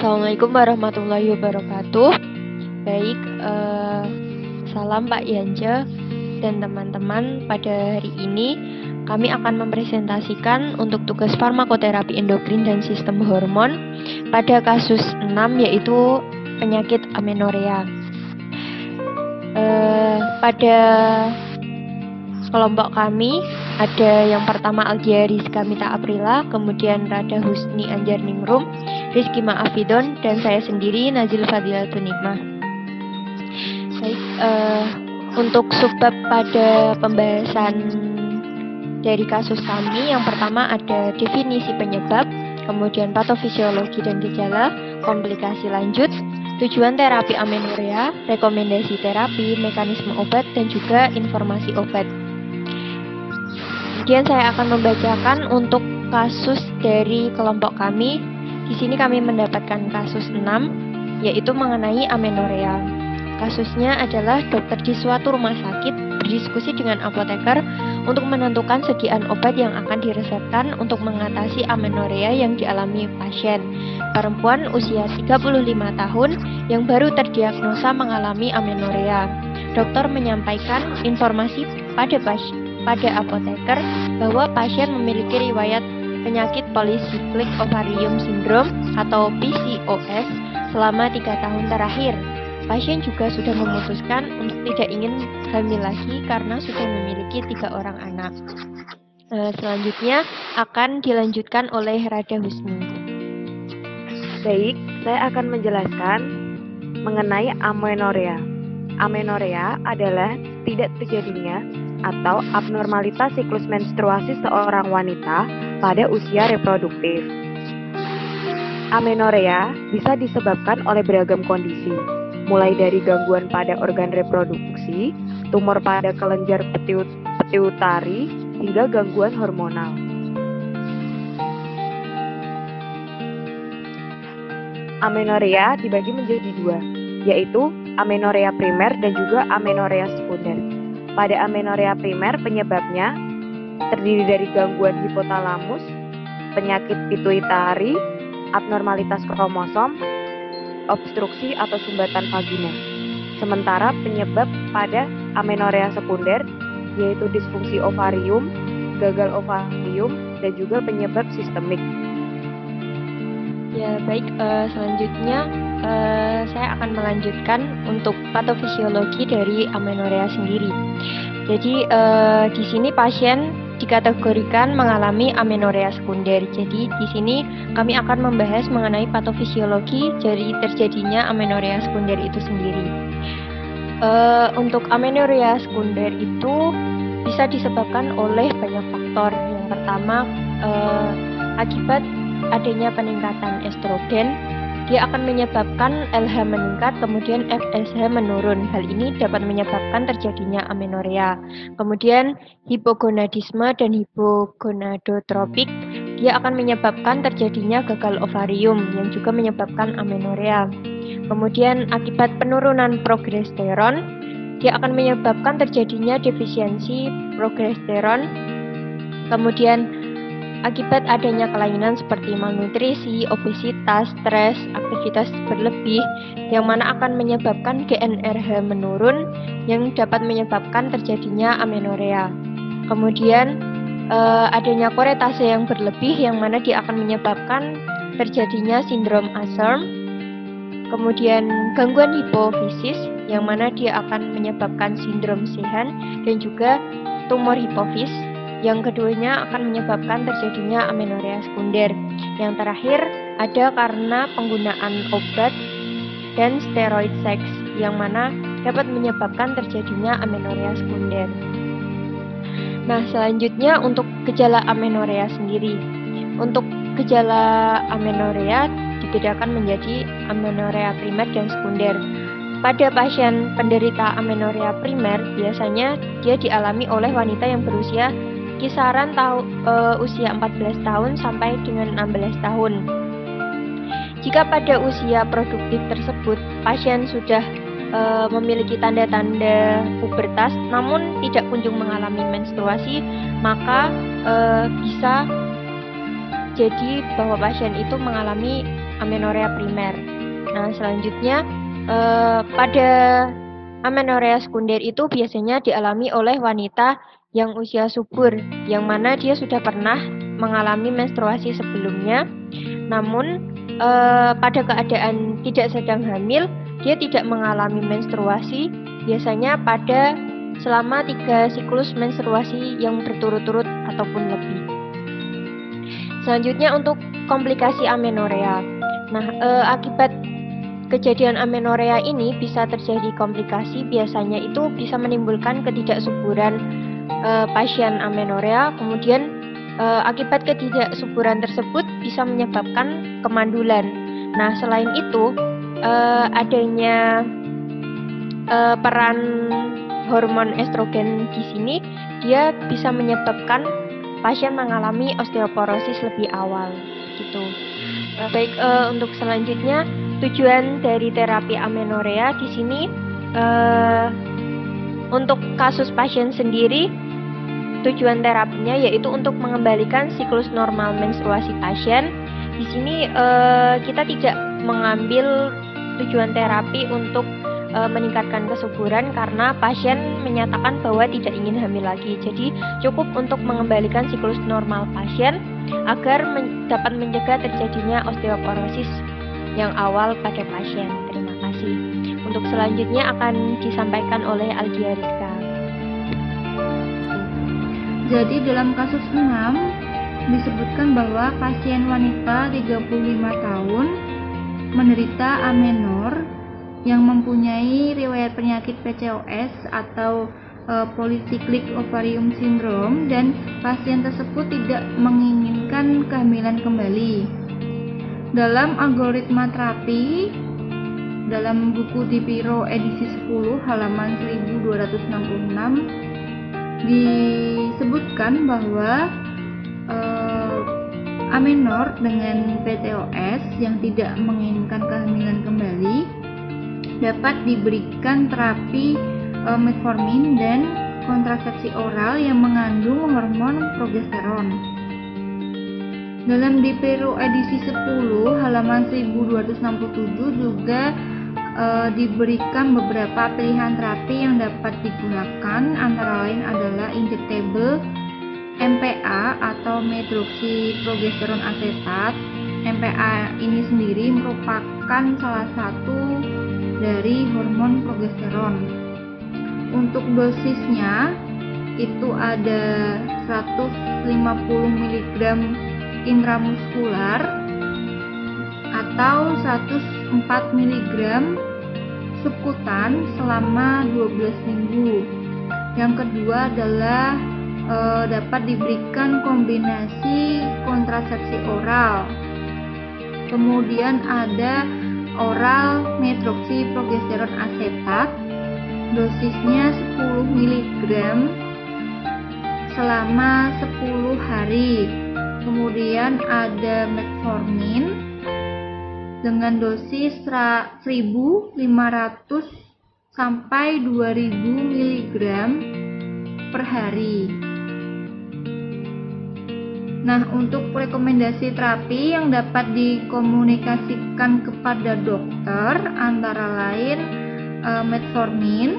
Assalamualaikum warahmatullahi wabarakatuh. Baik, salam Pak Yance dan teman-teman. Pada hari ini kami akan mempresentasikan untuk tugas farmakoterapi endokrin dan sistem hormon pada kasus 6, yaitu penyakit amenorea. Pada kelompok kami ada yang pertama Aldia Rizka Mita Aprila, kemudian Rada Husni Anjarningrum, Rizky Ma'afidon, dan saya sendiri Nazil Fadilatun Nikmah. Baik, untuk subbab pada pembahasan dari kasus kami, yang pertama ada definisi penyebab, kemudian patofisiologi dan gejala, komplikasi lanjut, tujuan terapi amenorea, rekomendasi terapi, mekanisme obat, dan juga informasi obat. Kemudian saya akan membacakan untuk kasus dari kelompok kami. Di sini kami mendapatkan kasus 6, yaitu mengenai amenorea. Kasusnya adalah dokter di suatu rumah sakit berdiskusi dengan apoteker untuk menentukan sediaan obat yang akan diresepkan untuk mengatasi amenorea yang dialami pasien. Perempuan usia 35 tahun yang baru terdiagnosa mengalami amenorea. Dokter menyampaikan informasi pada apoteker bahwa pasien memiliki riwayat penyakit polycyclic ovarium syndrome atau PCOS selama 3 tahun terakhir. Pasien juga sudah memutuskan untuk tidak ingin hamil lagi karena sudah memiliki 3 orang anak. Selanjutnya akan dilanjutkan oleh Rada Husni. Baik, saya akan menjelaskan mengenai amenorea. Amenorea adalah tidak terjadinya atau abnormalitas siklus menstruasi seorang wanita pada usia reproduktif. Amenorea bisa disebabkan oleh beragam kondisi, mulai dari gangguan pada organ reproduksi, tumor pada kelenjar pituitari, hingga gangguan hormonal. Amenorea dibagi menjadi 2, yaitu amenorea primer dan juga amenorea sekunder. Pada amenorea primer, penyebabnya terdiri dari gangguan hipotalamus, penyakit pituitari, abnormalitas kromosom, obstruksi atau sumbatan vagina. Sementara penyebab pada amenorea sekunder yaitu disfungsi ovarium, gagal ovarium, dan juga penyebab sistemik. Ya, baik, selanjutnya saya akan melanjutkan untuk patofisiologi dari amenorea sendiri. Jadi di sini pasien dikategorikan mengalami amenorea sekunder. Jadi di sini kami akan membahas mengenai patofisiologi dari terjadinya amenorea sekunder itu sendiri. Untuk amenorea sekunder itu bisa disebabkan oleh banyak faktor. Yang pertama, akibat adanya peningkatan estrogen, dia akan menyebabkan LH meningkat, kemudian FSH menurun. Hal ini dapat menyebabkan terjadinya amenorea. Kemudian hipogonadisme dan hipogonadotropik, dia akan menyebabkan terjadinya gagal ovarium yang juga menyebabkan amenorea. Kemudian akibat penurunan progesteron, dia akan menyebabkan terjadinya defisiensi progesteron. Kemudian akibat adanya kelainan seperti malnutrisi, obesitas, stres, aktivitas berlebih, yang mana akan menyebabkan GnRH menurun, yang dapat menyebabkan terjadinya amenorea. Kemudian adanya koretase yang berlebih, yang mana dia akan menyebabkan terjadinya sindrom Asherm. Kemudian gangguan hipofisis, yang mana dia akan menyebabkan sindrom Sheehan, dan juga tumor hipofis. Yang keduanya akan menyebabkan terjadinya amenorea sekunder. Yang terakhir ada karena penggunaan obat dan steroid seks, yang mana dapat menyebabkan terjadinya amenorea sekunder. Nah, selanjutnya untuk gejala amenorea sendiri. Untuk gejala amenorea dibedakan menjadi amenorea primer dan sekunder. Pada pasien penderita amenorea primer, biasanya dia dialami oleh wanita yang berusia kisaran usia 14 tahun sampai dengan 16 tahun. Jika pada usia produktif tersebut pasien sudah memiliki tanda-tanda pubertas namun tidak kunjung mengalami menstruasi, maka bisa jadi bahwa pasien itu mengalami amenorrea primer. Nah, selanjutnya pada amenorrea sekunder itu biasanya dialami oleh wanita yang usia subur, yang mana dia sudah pernah mengalami menstruasi sebelumnya, namun pada keadaan tidak sedang hamil, dia tidak mengalami menstruasi, biasanya pada selama 3 siklus menstruasi yang berturut-turut ataupun lebih. Selanjutnya untuk komplikasi amenorrea. Nah, akibat kejadian amenorrea ini bisa terjadi komplikasi, biasanya itu bisa menimbulkan ketidaksuburan pasien amenorrea, kemudian akibat ketidaksuburan tersebut bisa menyebabkan kemandulan. Nah, selain itu adanya peran hormon estrogen di sini, dia bisa menyebabkan pasien mengalami osteoporosis lebih awal, gitu. Baik, untuk selanjutnya tujuan dari terapi amenorrea di sini untuk kasus pasien sendiri, tujuan terapinya yaitu untuk mengembalikan siklus normal menstruasi pasien. Di sini kita tidak mengambil tujuan terapi untuk meningkatkan kesuburan karena pasien menyatakan bahwa tidak ingin hamil lagi. Jadi cukup untuk mengembalikan siklus normal pasien agar dapat mencegah terjadinya osteoporosis yang awal pada pasien. Terima kasih. Untuk selanjutnya akan disampaikan oleh Aldia Rizka. Jadi dalam kasus 6 disebutkan bahwa pasien wanita 35 tahun menderita amenor yang mempunyai riwayat penyakit PCOS atau polycyclic ovarium syndrome, dan pasien tersebut tidak menginginkan kehamilan kembali. Dalam algoritma terapi dalam buku Dipiro edisi 10 halaman 1266 disebutkan bahwa amenor dengan PCOS yang tidak menginginkan kehamilan kembali dapat diberikan terapi metformin dan kontrasepsi oral yang mengandung hormon progesteron. Dalam Dipiro edisi 10 halaman 1267 juga diberikan beberapa pilihan terapi yang dapat digunakan, antara lain adalah injectable MPA atau medroxyprogesteron asetat. MPA ini sendiri merupakan salah satu dari hormon progesteron. Untuk dosisnya itu ada 150 mg intramuskular atau 104 mg subkutan selama 12 minggu. Yang kedua adalah dapat diberikan kombinasi kontrasepsi oral. Kemudian ada oral medroxyprogesteron asetat, dosisnya 10 mg selama 10 hari. Kemudian ada metformin dengan dosis 1.500 sampai 2.000 mg per hari. Nah, untuk rekomendasi terapi yang dapat dikomunikasikan kepada dokter antara lain metformin,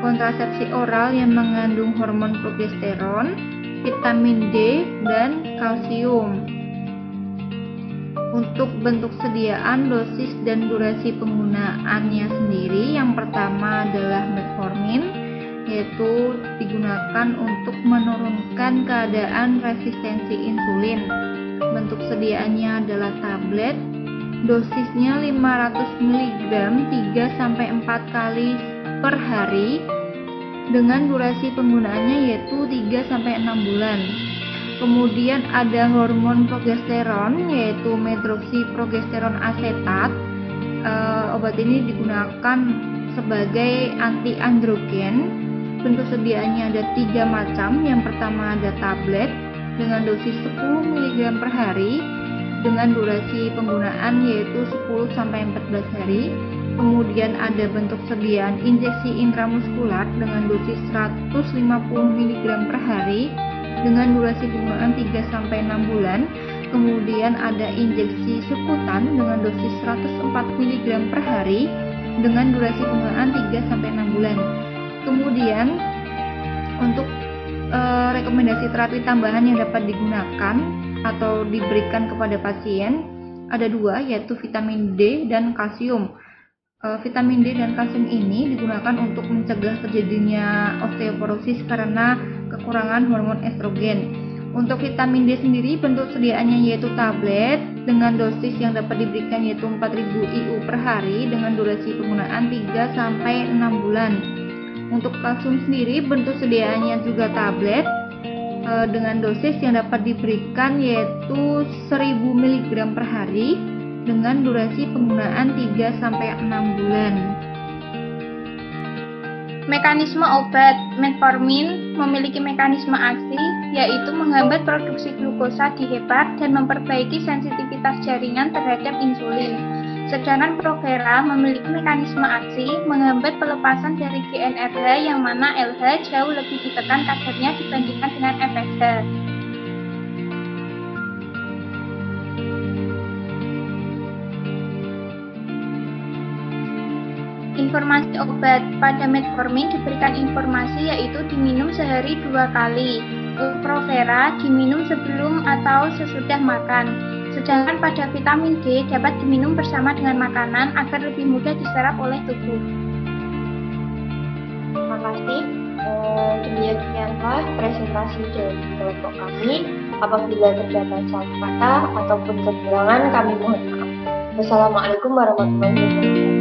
kontrasepsi oral yang mengandung hormon progesteron, vitamin D, dan kalsium. Untuk bentuk sediaan, dosis, dan durasi penggunaannya sendiri, yang pertama adalah metformin, yaitu digunakan untuk menurunkan keadaan resistensi insulin. Bentuk sediaannya adalah tablet, dosisnya 500 mg 3-4 kali per hari, dengan durasi penggunaannya yaitu 3-6 bulan. Kemudian ada hormon progesteron, yaitu medroxyprogesteron asetat. Obat ini digunakan sebagai anti-androgen. Bentuk sediaannya ada 3 macam. Yang pertama ada tablet dengan dosis 10 mg per hari dengan durasi penggunaan yaitu 10-14 hari. Kemudian ada bentuk sediaan injeksi intramuskular dengan dosis 150 mg per hari dengan durasi penggunaan 3-6 bulan. Kemudian ada injeksi subkutan dengan dosis 104 mg per hari dengan durasi penggunaan 3-6 bulan. Kemudian untuk rekomendasi terapi tambahan yang dapat digunakan atau diberikan kepada pasien ada 2, yaitu vitamin D dan kalsium. Vitamin D dan kalsium ini digunakan untuk mencegah terjadinya osteoporosis karena kekurangan hormon estrogen. Untuk vitamin D sendiri bentuk sediaannya yaitu tablet dengan dosis yang dapat diberikan yaitu 4000 IU per hari dengan durasi penggunaan 3-6 bulan. Untuk kalsium sendiri bentuk sediaannya juga tablet dengan dosis yang dapat diberikan yaitu 1000 mg per hari dengan durasi penggunaan 3-6 bulan. Mekanisme obat metformin memiliki mekanisme aksi, yaitu menghambat produksi glukosa di hepat dan memperbaiki sensitivitas jaringan terhadap insulin. Sedangkan Provera memiliki mekanisme aksi, menghambat pelepasan dari GnRH yang mana LH jauh lebih ditekan kadarnya dibandingkan dengan FSH. Informasi obat pada metformin diberikan informasi yaitu diminum sehari 2 kali. Untuk Provera diminum sebelum atau sesudah makan. Sedangkan pada vitamin D dapat diminum bersama dengan makanan agar lebih mudah diserap oleh tubuh. Terima kasih. Demikianlah presentasi dari kelompok kami. Apabila terdapat salah kata ataupun kekurangan kami mohon maaf. Wassalamualaikum warahmatullahi wabarakatuh.